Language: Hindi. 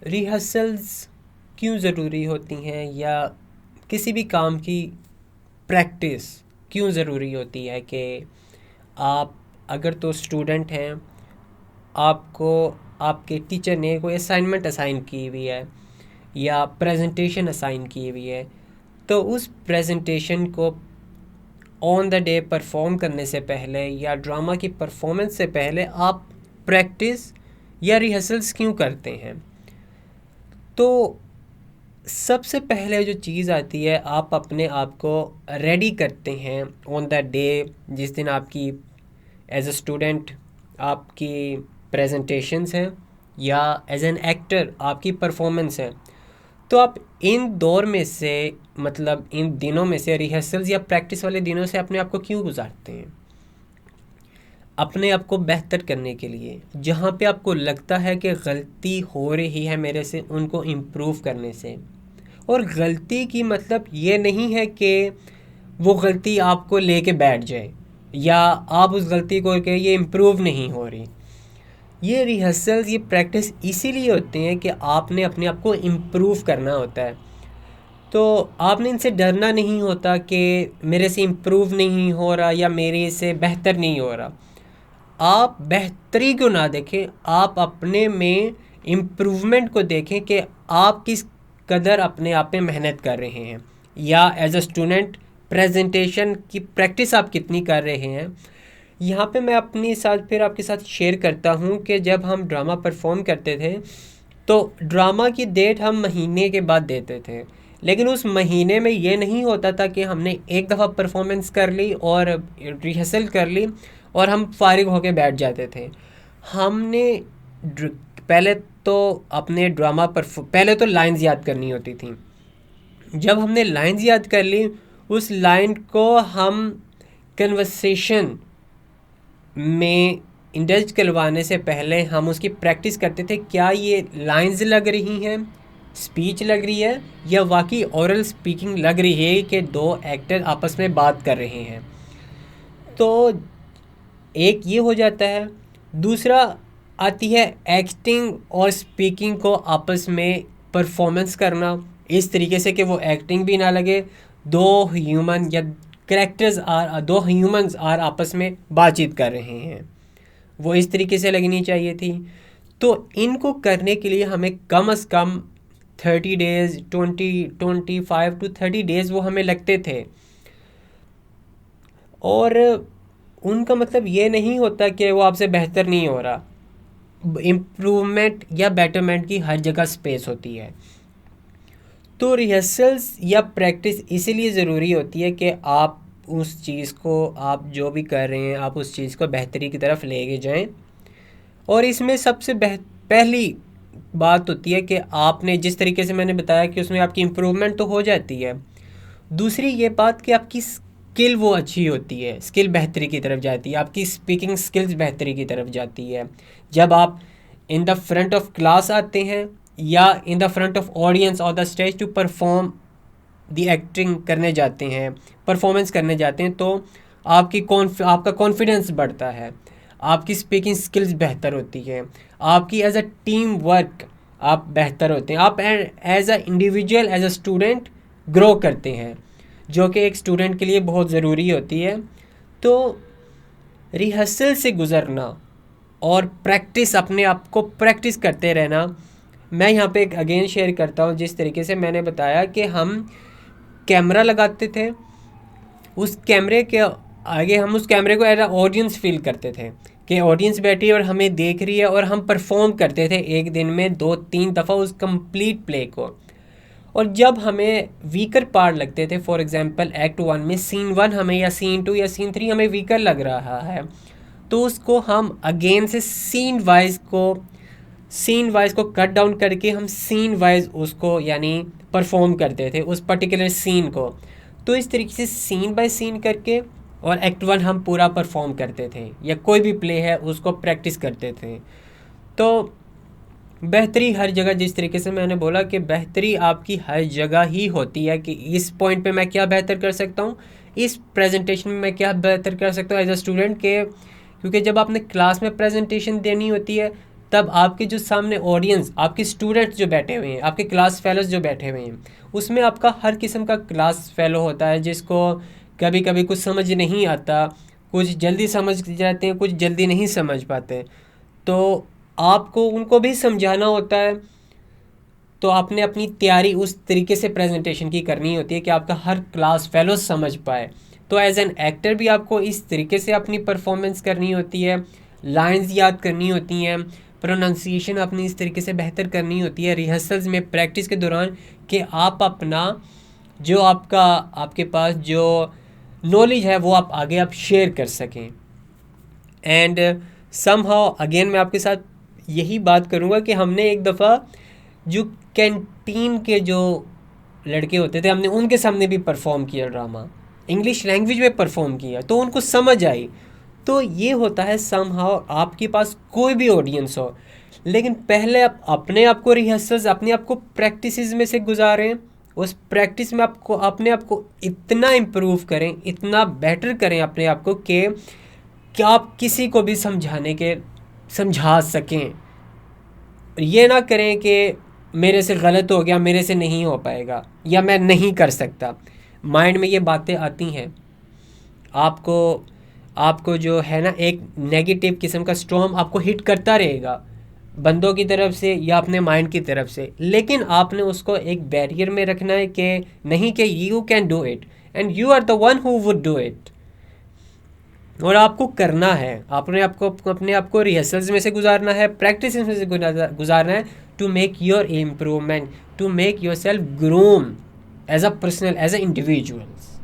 रिहर्सल्स क्यों ज़रूरी होती हैं, या किसी भी काम की प्रैक्टिस क्यों ज़रूरी होती है कि आप अगर तो स्टूडेंट हैं, आपको आपके टीचर ने कोई असाइनमेंट असाइन की हुई है या प्रेजेंटेशन असाइन की हुई है, तो उस प्रेजेंटेशन को ऑन द डे परफॉर्म करने से पहले या ड्रामा की परफॉर्मेंस से पहले आप प्रैक्टिस या रिहर्सल्स क्यों करते हैं। तो सबसे पहले जो चीज़ आती है, आप अपने आप को रेडी करते हैं ऑन द डे जिस दिन आपकी एज अ स्टूडेंट आपकी प्रेजेंटेशंस हैं या एज एन एक्टर आपकी परफॉर्मेंस है। तो आप इन दौर में से, मतलब इन दिनों में से, रिहर्सल्स या प्रैक्टिस वाले दिनों से अपने आप को क्यों गुजारते हैं? अपने आप को बेहतर करने के लिए, जहाँ पे आपको लगता है कि गलती हो रही है मेरे से, उनको इम्प्रूव करने से। और गलती की मतलब ये नहीं है कि वो गलती आपको लेके बैठ जाए या आप उस गलती को कि ये इम्प्रूव नहीं हो रही। ये रिहर्सल्स, ये प्रैक्टिस इसीलिए होते हैं कि आपने अपने आप को इम्प्रूव करना होता है। तो आपने इनसे डरना नहीं होता कि मेरे से इम्प्रूव नहीं हो रहा या मेरे से बेहतर नहीं हो रहा। आप बेहतरी को ना देखें, आप अपने में इम्प्रूवमेंट को देखें कि आप किस कदर अपने आप पे मेहनत कर रहे हैं, या एज अ स्टूडेंट प्रेजेंटेशन की प्रैक्टिस आप कितनी कर रहे हैं। यहाँ पे मैं अपनी साथ फिर आपके साथ शेयर करता हूँ कि जब हम ड्रामा परफॉर्म करते थे तो ड्रामा की डेट हम महीने के बाद देते थे, लेकिन उस महीने में ये नहीं होता था कि हमने एक दफ़ा परफॉर्मेंस कर ली और रिहर्सल कर ली और हम फारिग होके बैठ जाते थे। हमने पहले तो अपने पहले तो लाइंस याद करनी होती थी। जब हमने लाइंस याद कर ली, उस लाइन को हम कन्वर्सेशन में इंडल्ज करवाने से पहले हम उसकी प्रैक्टिस करते थे। क्या ये लाइंस लग रही हैं, स्पीच लग रही है, या वाकई ओरल स्पीकिंग लग रही है कि दो एक्टर आपस में बात कर रहे हैं। तो एक ये हो जाता है। दूसरा आती है एक्टिंग और स्पीकिंग को आपस में परफॉर्मेंस करना इस तरीके से कि वो एक्टिंग भी ना लगे, दो ह्यूमन या दो ह्यूमंस आर आपस में बातचीत कर रहे हैं, वो इस तरीके से लगनी चाहिए थी। तो इनको करने के लिए हमें कम से कम 30 डेज़, 25 to 30 डेज़ वो हमें लगते थे। और उनका मतलब ये नहीं होता कि वो आपसे बेहतर नहीं हो रहा। इम्प्रूवमेंट या बेटरमेंट की हर जगह स्पेस होती है। तो रिहर्सल्स या प्रैक्टिस इसीलिए ज़रूरी होती है कि आप उस चीज़ को, आप जो भी कर रहे हैं, आप उस चीज़ को बेहतरी की तरफ लेके जाएं। और इसमें सबसे पहली बात होती है कि आपने जिस तरीके से मैंने बताया कि उसमें आपकी इम्प्रूवमेंट तो हो जाती है। दूसरी ये बात कि आपकी स्किल वो अच्छी होती है, स्किल बेहतरी की तरफ जाती है, आपकी स्पीकिंग स्किल्स बेहतरी की तरफ जाती है। जब आप in the front of class आते हैं या in the front of audience और the stage to perform the acting करने जाते हैं, परफॉर्मेंस करने जाते हैं, तो आपका कॉन्फिडेंस बढ़ता है, आपकी स्पीकिंग स्किल्स बेहतर होती है, आपकी एज अ टीम वर्क आप बेहतर होते हैं, आप as a individual, as a student grow करते हैं, जो कि एक स्टूडेंट के लिए बहुत ज़रूरी होती है। तो रिहर्सल से गुज़रना और प्रैक्टिस, अपने आप को प्रैक्टिस करते रहना। मैं यहाँ पे एक अगेन शेयर करता हूँ, जिस तरीके से मैंने बताया कि हम कैमरा लगाते थे, उस कैमरे के आगे हम उस कैमरे को एज अ ऑडियंस फील करते थे कि ऑडियंस बैठी है और हमें देख रही है, और हम परफॉर्म करते थे एक दिन में 2-3 दफ़ा उस कंप्लीट प्ले को। और जब हमें वीकर पार्ट लगते थे, फॉर एग्जांपल एक्ट 1 में सीन 1 हमें, या सीन 2 या सीन 3 हमें वीकर लग रहा है, तो उसको हम अगेन से सीन वाइज को कट डाउन करके हम सीन वाइज उसको यानी परफॉर्म करते थे उस पर्टिकुलर सीन को। तो इस तरीके से सीन बाय सीन करके और एक्ट 1 हम पूरा परफॉर्म करते थे, या कोई भी प्ले है उसको प्रैक्टिस करते थे। तो बेहतरी हर जगह, जिस तरीके से मैंने बोला कि बेहतरी आपकी हर जगह ही होती है कि इस पॉइंट पे मैं क्या बेहतर कर सकता हूँ, इस प्रेजेंटेशन में मैं क्या बेहतर कर सकता हूँ एज अ स्टूडेंट के। क्योंकि जब आपने क्लास में प्रेजेंटेशन देनी होती है तब आपके जो सामने ऑडियंस, आपके स्टूडेंट्स जो बैठे हुए हैं, आपके क्लास फेलोज जो बैठे हुए हैं, उसमें आपका हर किस्म का क्लास फेलो होता है जिसको कभी कभी कुछ समझ नहीं आता, कुछ जल्दी समझ जाते हैं, कुछ जल्दी नहीं समझ पाते, तो आपको उनको भी समझाना होता है। तो आपने अपनी तैयारी उस तरीके से प्रेजेंटेशन की करनी होती है कि आपका हर क्लास फेलो समझ पाए। तो एज एन एक्टर भी आपको इस तरीके से अपनी परफॉर्मेंस करनी होती है, लाइंस याद करनी होती हैं, प्रोनाउंसिएशन अपनी इस तरीके से बेहतर करनी होती है रिहर्सल्स में, प्रैक्टिस के दौरान, कि आप अपना जो आपके पास जो नॉलेज है वो आप आगे आप शेयर कर सकें। एंड समहाउ अगेन मैं आपके साथ यही बात करूँगा कि हमने एक दफ़ा जो कैंटीन के जो लड़के होते थे, हमने उनके सामने भी परफॉर्म किया ड्रामा, इंग्लिश लैंग्वेज में परफॉर्म किया, तो उनको समझ आई। तो ये होता है समहाउ आपके पास कोई भी ऑडियंस हो, लेकिन पहले आप अपने आप को रिहर्सल्स, अपने आप को प्रैक्टिसेस में से गुजारें, उस प्रैक्टिस में आपको अपने आप को इतना इम्प्रूव करें, इतना बेटर करें अपने आप को कि आप किसी को भी समझा सकें। ये ना करें कि मेरे से गलत हो गया, मेरे से नहीं हो पाएगा, या मैं नहीं कर सकता। माइंड में ये बातें आती हैं, आपको जो है ना एक नेगेटिव किस्म का स्टॉर्म आपको हिट करता रहेगा, बंदों की तरफ से या अपने माइंड की तरफ से, लेकिन आपने उसको एक बैरियर में रखना है कि नहीं, कि you can do it and you are the one who would do it. और आपको करना है, अपने आप को रिहर्सल्स में से गुजारना है, प्रैक्टिस में से गुजारना है, to make your improvement, to make yourself groom as a personal, as a individuals.